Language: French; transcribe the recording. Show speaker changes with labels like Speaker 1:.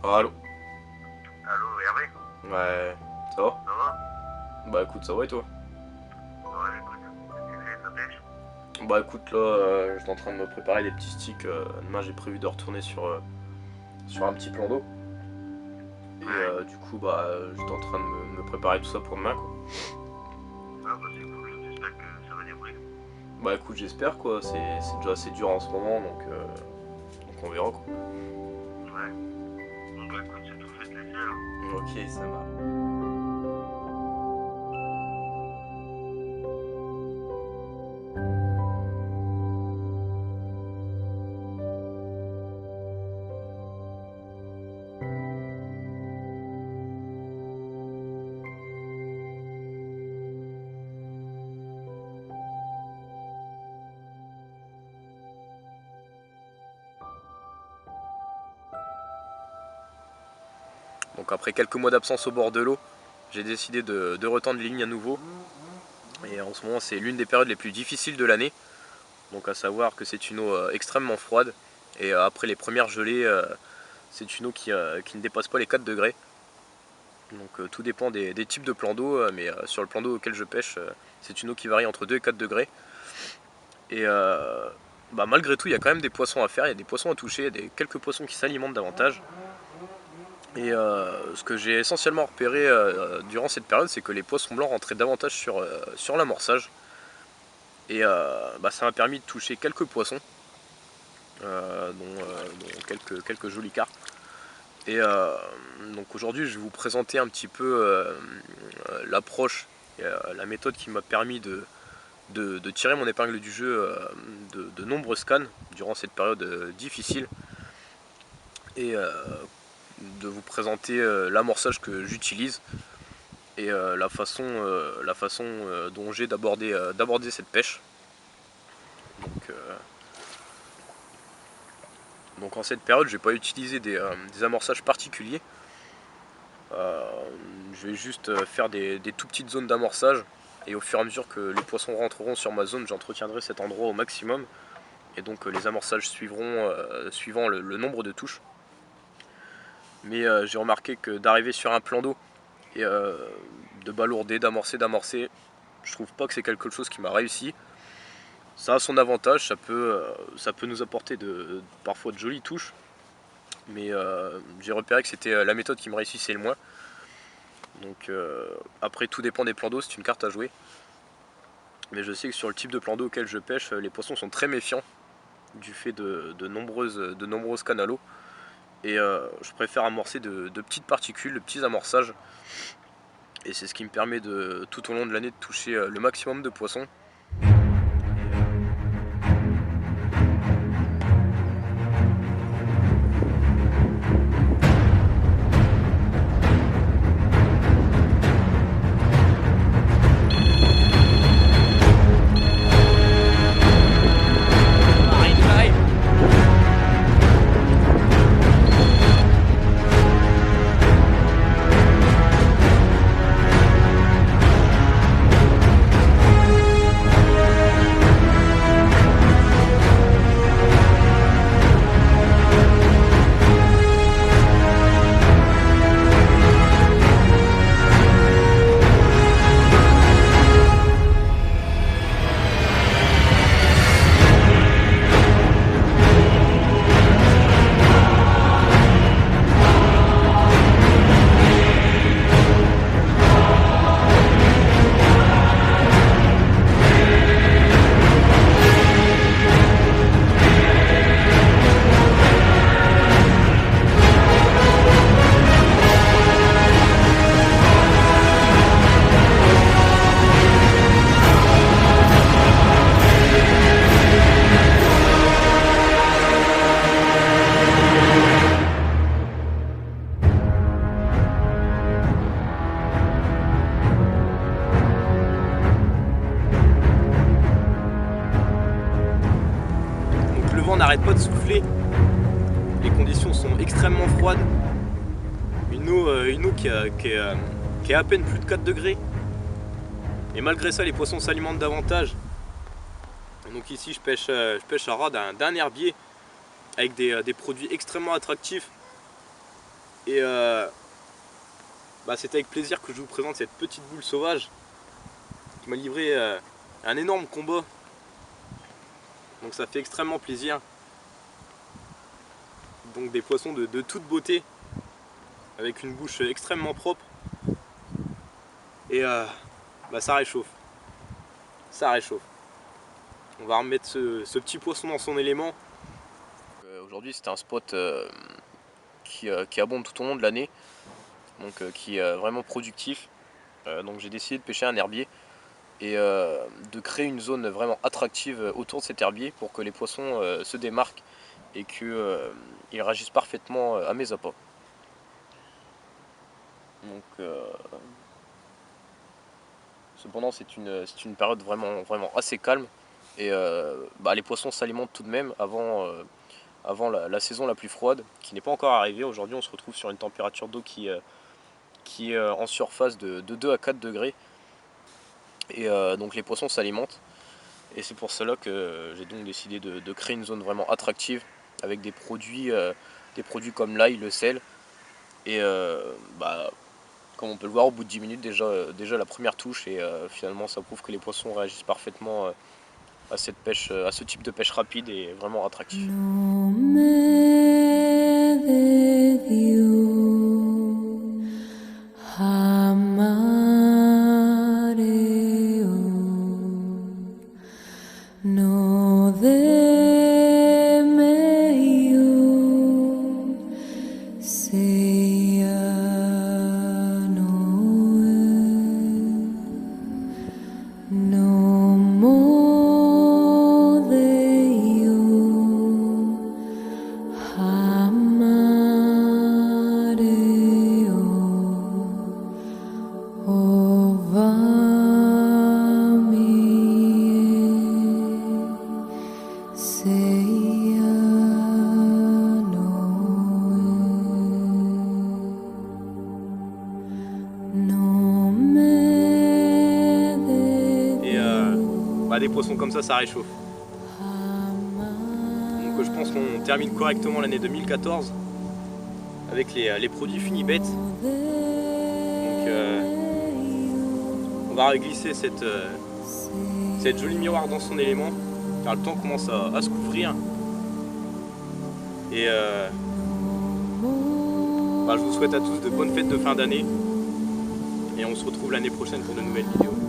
Speaker 1: Allô?
Speaker 2: Allô, Hervé?
Speaker 1: Ouais, ça va?
Speaker 2: Ça va?
Speaker 1: Bah écoute, ça va et toi?
Speaker 2: Ouais, écoute, tu fais ta pêche?
Speaker 1: Bah écoute, là, j'étais en train de me préparer des petits sticks. Demain, j'ai prévu de retourner sur un petit plan d'eau. Et
Speaker 2: Ouais.
Speaker 1: du coup, bah, j'étais en train de me préparer tout ça pour demain, quoi.
Speaker 2: Ah bah c'est cool, j'espère que ça va dérouler.
Speaker 1: Bah écoute, j'espère, quoi. C'est déjà assez dur en ce moment, donc on verra, quoi.
Speaker 2: Ouais. Bon bah écoute, c'est tout fait de laisser alors.
Speaker 1: Ok, ça marche. Donc après quelques mois d'absence au bord de l'eau, j'ai décidé de retendre les lignes à nouveau. Et en ce moment, c'est l'une des périodes les plus difficiles de l'année. Donc à savoir que c'est une eau extrêmement froide. Et après les premières gelées, c'est une eau qui ne dépasse pas les 4 degrés. Donc tout dépend des types de plans d'eau, mais sur le plan d'eau auquel je pêche, c'est une eau qui varie entre 2 et 4 degrés. Et bah, malgré tout, il y a quand même des poissons à faire, il y a des poissons à toucher, il y a quelques poissons qui s'alimentent davantage. Et ce que j'ai essentiellement repéré durant cette période, c'est que les poissons blancs rentraient davantage sur l'amorçage. Et bah, ça m'a permis de toucher quelques poissons, dont quelques jolis carpes. Et donc aujourd'hui, je vais vous présenter un petit peu l'approche et la méthode qui m'a permis de tirer mon épingle du jeu de nombreuses cannes durant cette période difficile. Et de vous présenter l'amorçage que j'utilise et la façon dont j'ai d'aborder cette pêche. Donc en cette période, je vais pas utiliser des amorçages particuliers. Je vais juste faire des tout petites zones d'amorçage et au fur et à mesure que les poissons rentreront sur ma zone, j'entretiendrai cet endroit au maximum. Et donc les amorçages suivront suivant le nombre de touches. Mais j'ai remarqué que d'arriver sur un plan d'eau et de balourder, d'amorcer, je trouve pas que c'est quelque chose qui m'a réussi. Ça a son avantage, ça peut nous apporter parfois de jolies touches. Mais j'ai repéré que c'était la méthode qui me réussissait le moins. Donc après tout dépend des plans d'eau, c'est une carte à jouer. Mais je sais que sur le type de plan d'eau auquel je pêche, les poissons sont très méfiants du fait de nombreuses cannes à l'eau. Et je préfère amorcer de petites particules, de petits amorçages. Et c'est ce qui me permet tout au long de l'année de toucher le maximum de poissons. Le vent n'arrête pas de souffler, les conditions sont extrêmement froides, une eau qui est à peine plus de 4 degrés, et malgré ça les poissons s'alimentent davantage. Donc ici je pêche à ras d'un herbier avec des produits extrêmement attractifs Et c'est avec plaisir que je vous présente cette petite boule sauvage qui m'a livré un énorme combat. Donc ça fait extrêmement plaisir. Donc des poissons de toute beauté, avec une bouche extrêmement propre. Et ça réchauffe. Ça réchauffe. On va remettre ce petit poisson dans son élément. Aujourd'hui c'était un spot qui abonde tout au long de l'année, donc qui est vraiment productif. Donc j'ai décidé de pêcher un herbier et de créer une zone vraiment attractive autour de cet herbier pour que les poissons se démarquent et qu'ils réagissent parfaitement à mes appâts. Donc cependant c'est une période vraiment assez calme et les poissons s'alimentent tout de même avant la saison la plus froide qui n'est pas encore arrivée. Aujourd'hui on se retrouve sur une température d'eau qui est en surface de 2 à 4 degrés et donc les poissons s'alimentent et c'est pour cela que j'ai donc décidé de créer une zone vraiment attractive avec des produits comme l'ail, le sel et comme on peut le voir au bout de 10 minutes déjà la première touche et finalement ça prouve que les poissons réagissent parfaitement à cette pêche, à ce type de pêche rapide et vraiment attractif. Des poissons comme ça réchauffe. Donc je pense qu'on termine correctement l'année 2014 avec les produits Finibet. Donc on va glisser cette jolie miroir dans son élément car le temps commence à se couvrir. Et je vous souhaite à tous de bonnes fêtes de fin d'année et on se retrouve l'année prochaine pour de nouvelles vidéos.